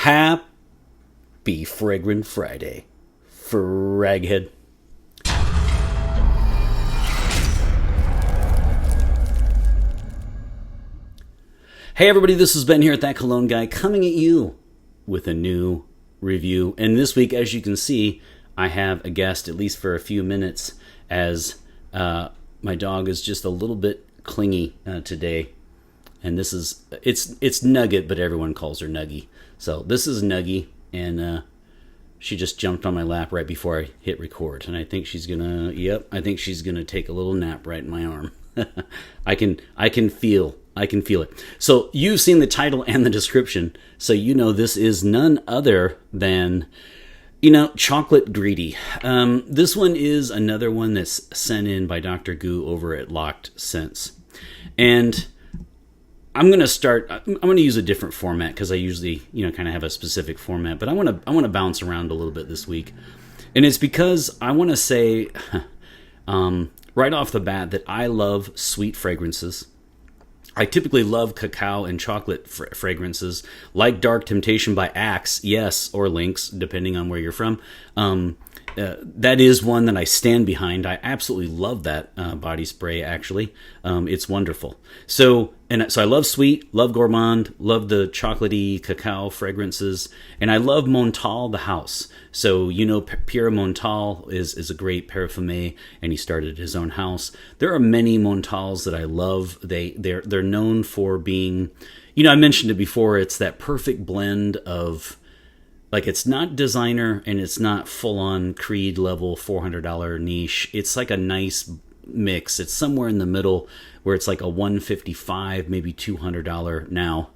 Happy Fragrant Friday, Fraghead. Hey everybody, this is Ben here at That Cologne Guy, coming at you with a new review. And this week, as you can see, I have a guest, at least for a few minutes, as my dog is just a little bit clingy today. And this is, it's Nugget, but everyone calls her Nuggy. So this is Nuggy, and she just jumped on my lap right before I hit record. And I think she's gonna, I think she's gonna take a little nap right in my arm. I can feel it. So you've seen the title and the description, so you know this is none other than, Chocolate Greedy. This one is another one that's sent in by Dr. Goo over at Locked Scents. And I'm going to use a different format because I usually, kind of have a specific format, but I want to bounce around a little bit this week. And it's because I want to say right off the bat that I love sweet fragrances. I typically love cacao and chocolate fragrances, like Dark Temptation by Axe, yes, or Lynx, depending on where you're from. That is one that I stand behind. I absolutely love that body spray, actually. It's wonderful. So I love sweet, love gourmand, love the chocolatey cacao fragrances, and I love Montale, the house. So, Pierre Montale is a great parfumé, and he started his own house. There are many Montales that I love. They're known for being, I mentioned it before, it's that perfect blend of, like, it's not designer and it's not full-on Creed level $400 niche. It's like a nice mix. It's somewhere in the middle where it's like a $155, maybe $200 now,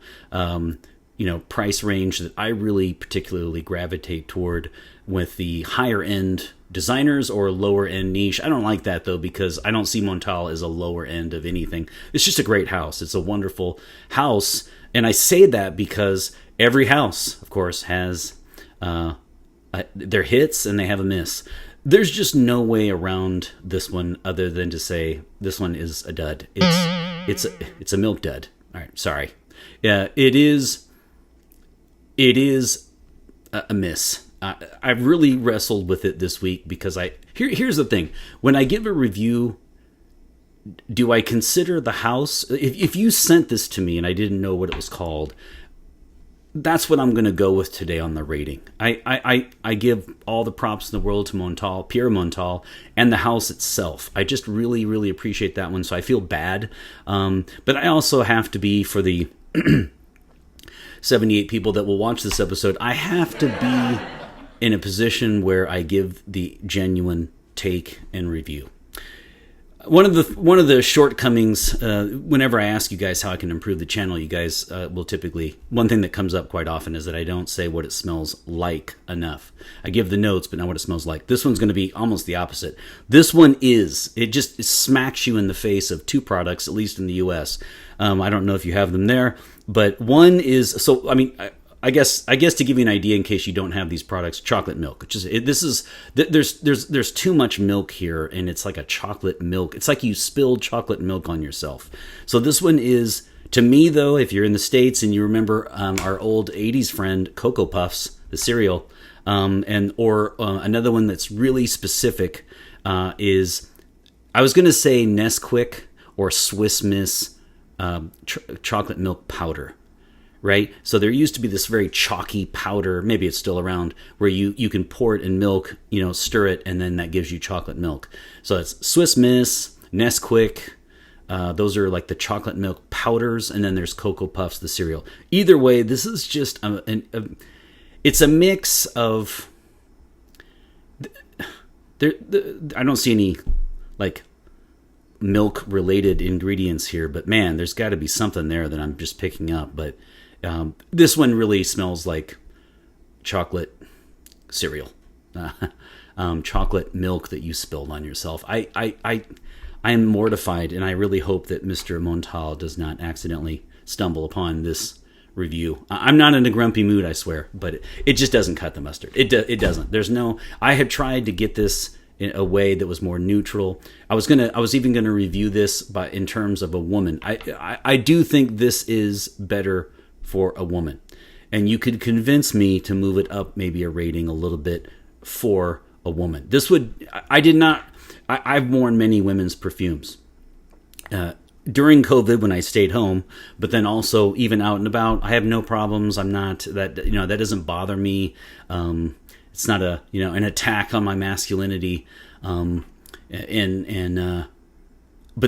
price range that I really particularly gravitate toward with the higher end designers or lower end niche. I don't like that though, because I don't see Montale as a lower end of anything. It's just a great house. It's a wonderful house. And I say that because every house, of course, has their hits and they have a miss. There's just no way around this one other than to say this one is a dud. It's a milk dud. All right, sorry. Yeah, it is a miss. I've really wrestled with it this week because here's the thing. When I give a review, do I consider the house? If you sent this to me and I didn't know what it was called, that's what I'm going to go with today on the rating. I give all the props in the world to Montale, Pierre Montale, and the house itself. I just really, really appreciate that one, so I feel bad. But I also have to be, for the 78 people that will watch this episode, I have to be in a position where I give the genuine take and review. One of the shortcomings, whenever I ask you guys how I can improve the channel, you guys will typically, one thing that comes up quite often is that I don't say what it smells like enough. I give the notes, but not what it smells like. This one's going to be almost the opposite. This one it smacks you in the face of two products, at least in the U.S. I don't know if you have them there, but one is, I guess to give you an idea in case you don't have these products, chocolate milk, which is there's too much milk here, and it's like a chocolate milk. It's like you spilled chocolate milk on yourself. So this one is, to me though, if you're in the States and you remember our old 80s friend Cocoa Puffs, the cereal, or another one that's really specific is, I was going to say Nesquik or Swiss Miss chocolate milk powder. Right? So there used to be this very chalky powder, maybe it's still around, where you can pour it in milk, stir it, and then that gives you chocolate milk. So it's Swiss Miss, Nesquik, those are like the chocolate milk powders, and then there's Cocoa Puffs, the cereal. Either way, this is just it's a mix of, I don't see any like milk related ingredients here, but man, there's got to be something there that I'm just picking up. But this one really smells like chocolate cereal, chocolate milk that you spilled on yourself. I am mortified, and I really hope that Mr. Montale does not accidentally stumble upon this review. I'm not in a grumpy mood, I swear, but it just doesn't cut the mustard. It doesn't. I had tried to get this in a way that was more neutral. I was even gonna review this in terms of a woman. I do think this is better for a woman. and you could convince me to move it up maybe a rating a little bit for a woman. This would, I did not, I've worn many women's perfumes during COVID when I stayed home, but then also even out and about, I have no problems. I'm not that, that doesn't bother me. It's not an attack on my masculinity. But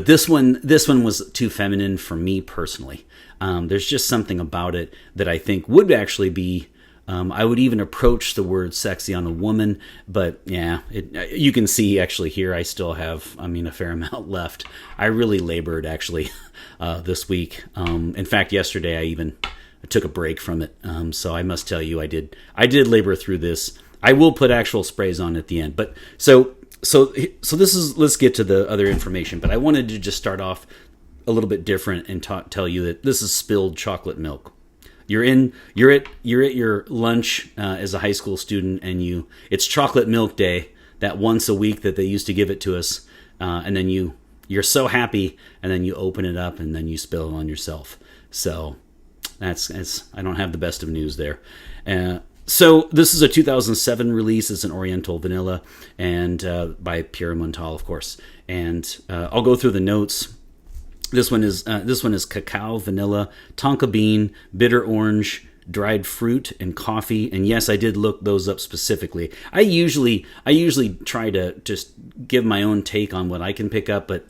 this one was too feminine for me personally. There's just something about it that I think would actually be, I would even approach the word sexy on a woman, but yeah, you can see actually here I still have, a fair amount left. I really labored actually this week. In fact, yesterday I took a break from it. So I must tell you, I did labor through this. I will put actual sprays on at the end, but so this is, let's get to the other information, but I wanted to just start off a little bit different and tell you that this is spilled chocolate milk. You're at your lunch as a high school student, and it's chocolate milk day, that once a week that they used to give it to us, and then you're so happy, and then you open it up and then you spill it on yourself. So that's I don't have the best of news there. So this is a 2007 release. It's an Oriental Vanilla, and by Pierre Montale, of course. And I'll go through the notes. This one is cacao, vanilla, tonka bean, bitter orange, dried fruit, and coffee. And yes, I did look those up specifically. I usually try to just give my own take on what I can pick up, but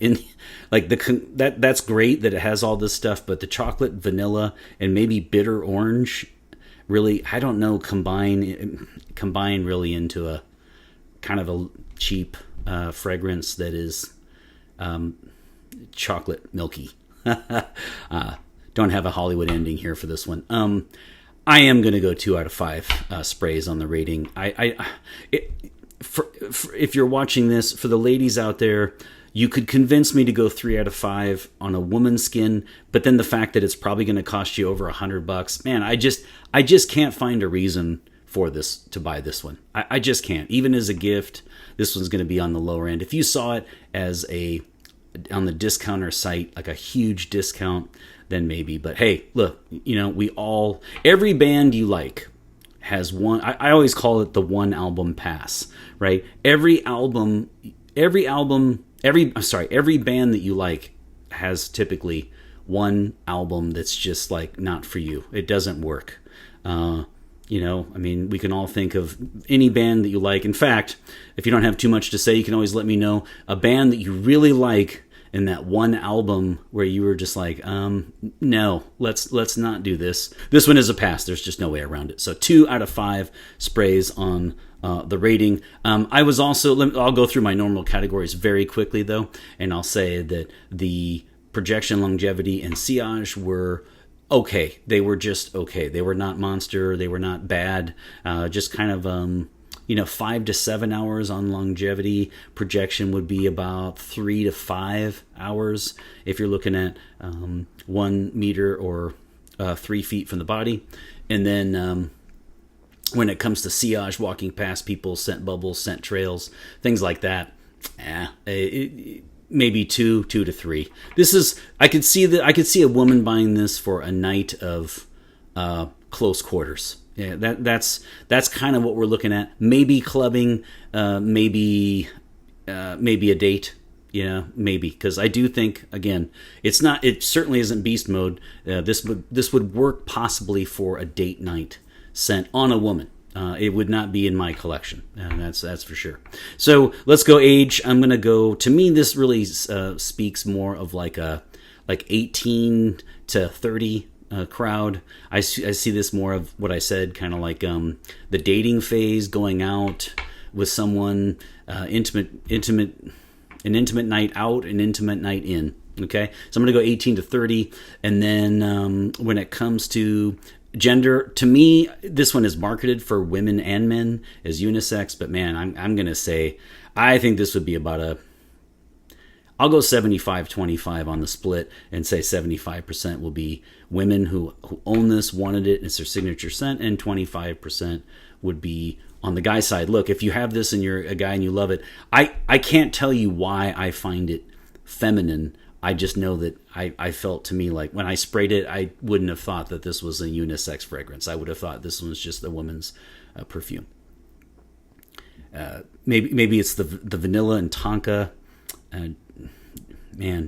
that's great that it has all this stuff. But the chocolate, vanilla, and maybe bitter orange, really, I don't know, combine really into a kind of a cheap fragrance that is chocolate milky. Don't have a Hollywood ending here for this one. I am going to go 2 out of 5 sprays on the rating. If you're watching this, for the ladies out there, you could convince me to go 3 out of 5 on a woman's skin, but then the fact that it's probably going to cost you over $100, man, I just can't find a reason for this to buy this one. I just can't. Even as a gift, this one's going to be on the lower end. If you saw it as on the discounter site, like a huge discount, then maybe. But hey, look, every band you like has one. I always call it the one album pass, right? Every band that you like has typically one album that's just like not for you. It doesn't work. We can all think of any band that you like. In fact, if you don't have too much to say, you can always let me know a band that you really like in that one album where you were just like, no, let's not do this. This one is a pass. There's just no way around it. So 2 out of 5 sprays on the rating. I'll go through my normal categories very quickly though, and I'll say that the projection, longevity, and sillage were okay. They were just okay. They were not monster. They were not bad. Just kind of 5 to 7 hours on longevity. Projection would be about 3 to 5 hours if you're looking at 1 meter or 3 feet from the body. And then when it comes to sillage, walking past people, scent bubbles, scent trails, things like that, maybe 2 to 3. This is, I could see a woman buying this for a night of close quarters. Yeah, that's kind of what we're looking at. Maybe clubbing, maybe a date. Yeah, maybe, because I do think, again, it certainly isn't beast mode. This would work possibly for a date night scent on a woman. It would not be in my collection, that's for sure. So let's go age. I'm gonna go. To me, this really speaks more of like 18 to 30 crowd. I see this more of what I said, kind of like the dating phase, going out with someone, an intimate night out, an intimate night in. Okay, so I'm gonna go 18 to 30, and then when it comes to gender, to me, this one is marketed for women and men as unisex, but man, I'm gonna say I think this would be about I'll go 75-25 on the split and say 75% will be women who own this, wanted it, it's their signature scent, and 25% would be on the guy side. Look, if you have this and you're a guy and you love it, I can't tell you why I find it feminine I just know that I felt to me like when I sprayed it, I wouldn't have thought that this was a unisex fragrance. I would have thought this was just a woman's perfume. Maybe it's the vanilla and tonka,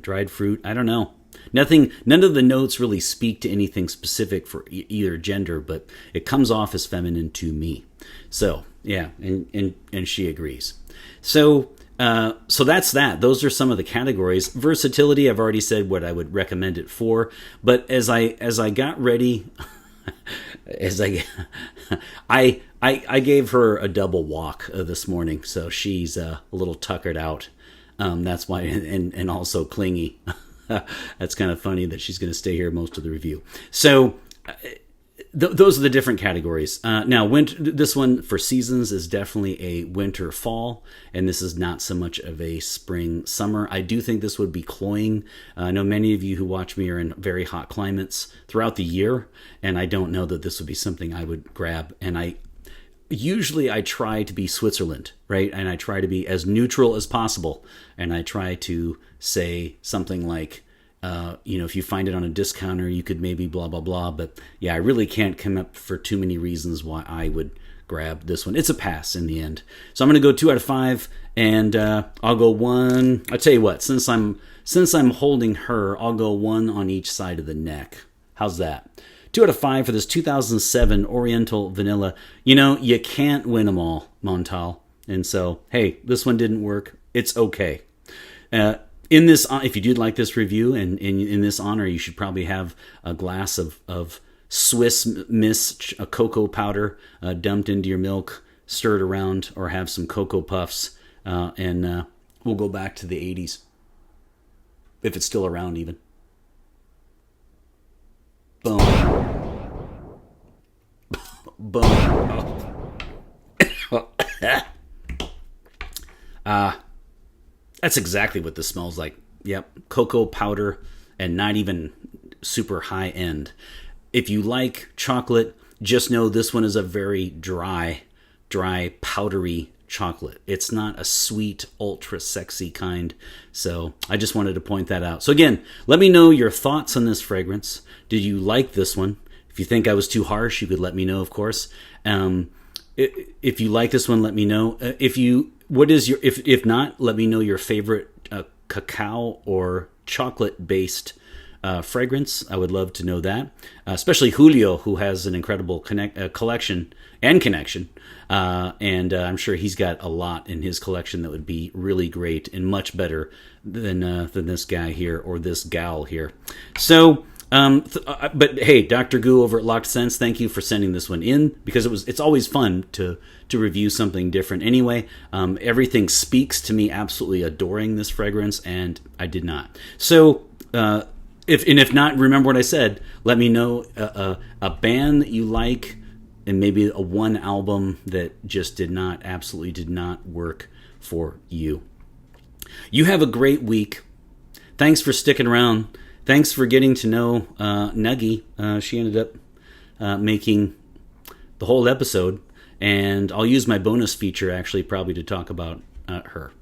dried fruit. I don't know. None of the notes really speak to anything specific for either gender, but it comes off as feminine to me. So yeah, and she agrees. So that's that. Those are some of the categories. Versatility, I've already said what I would recommend it for. But as I got ready, I gave her a double walk this morning, so she's a little tuckered out. That's why, and also clingy. That's kind of funny that she's going to stay here most of the review. So those are the different categories. Now, this one for seasons is definitely a winter fall, and this is not so much of a spring summer. I do think this would be cloying. I know many of you who watch me are in very hot climates throughout the year, and I don't know that this would be something I would grab. And usually I try to be Switzerland, right? And I try to be as neutral as possible. And I try to say something like, if you find it on a discounter, you could maybe blah, blah, blah. But yeah, I really can't come up for too many reasons why I would grab this one. It's a pass in the end. So I'm going to go 2 out of 5, and I'll go 1. I'll tell you what, since I'm holding her, I'll go 1 on each side of the neck. How's that? 2 out of 5 for this 2007 Oriental Vanilla. You can't win them all, Montale. And so, hey, this one didn't work. It's okay. In this, if you did like this review, and in this honor, you should probably have a glass of Swiss Miss cocoa powder dumped into your milk, stirred around, or have some Cocoa Puffs, and we'll go back to the 80s. If it's still around, even. Boom. Boom. That's exactly what this smells like. Yep, cocoa powder, and not even super high end. If you like chocolate, just know this one is a very dry, powdery chocolate. It's not a sweet, ultra sexy kind. So I just wanted to point that out. So again, let me know your thoughts on this fragrance. Did you like this one? If you think I was too harsh, you could let me know, of course. If you like this one, let me know. If not, let me know your favorite cacao or chocolate-based fragrance. I would love to know that. Especially Julio, who has an incredible collection and connection. And I'm sure he's got a lot in his collection that would be really great and much better than this guy here or this gal here. So... but hey, Dr. Goo over at Locked Sense, thank you for sending this one in, because it's always fun to review something different. Anyway, everything speaks to me absolutely adoring this fragrance, and I did not. So, if not, remember what I said. Let me know a band that you like, and maybe a one album that just absolutely did not work for you. You have a great week. Thanks for sticking around. Thanks for getting to know Nuggie. She ended up making the whole episode, and I'll use my bonus feature actually probably to talk about her.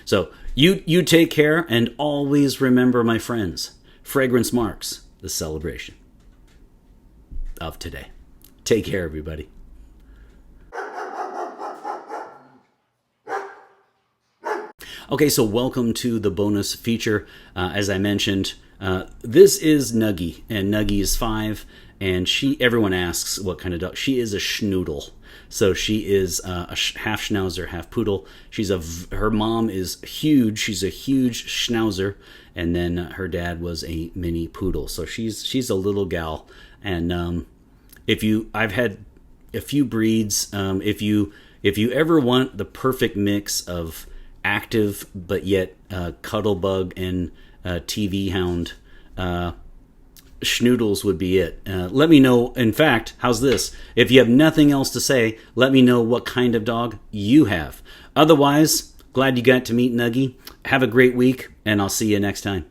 So you take care, and always remember, my friends, fragrance marks the celebration of today. Take care, everybody. Okay, so welcome to the bonus feature. As I mentioned, this is Nuggie, and Nuggie is 5, and everyone asks what kind of dog. She is a schnoodle, so she is a half schnauzer, half poodle. Her mom is huge. She's a huge schnauzer, and then her dad was a mini poodle. So she's a little gal, and I've had a few breeds. If you ever want the perfect mix of active but yet cuddlebug and TV hound, schnoodles would be it. Let me know. In fact, how's this? If you have nothing else to say, let me know what kind of dog you have. Otherwise, glad you got to meet Nuggie. Have a great week, and I'll see you next time.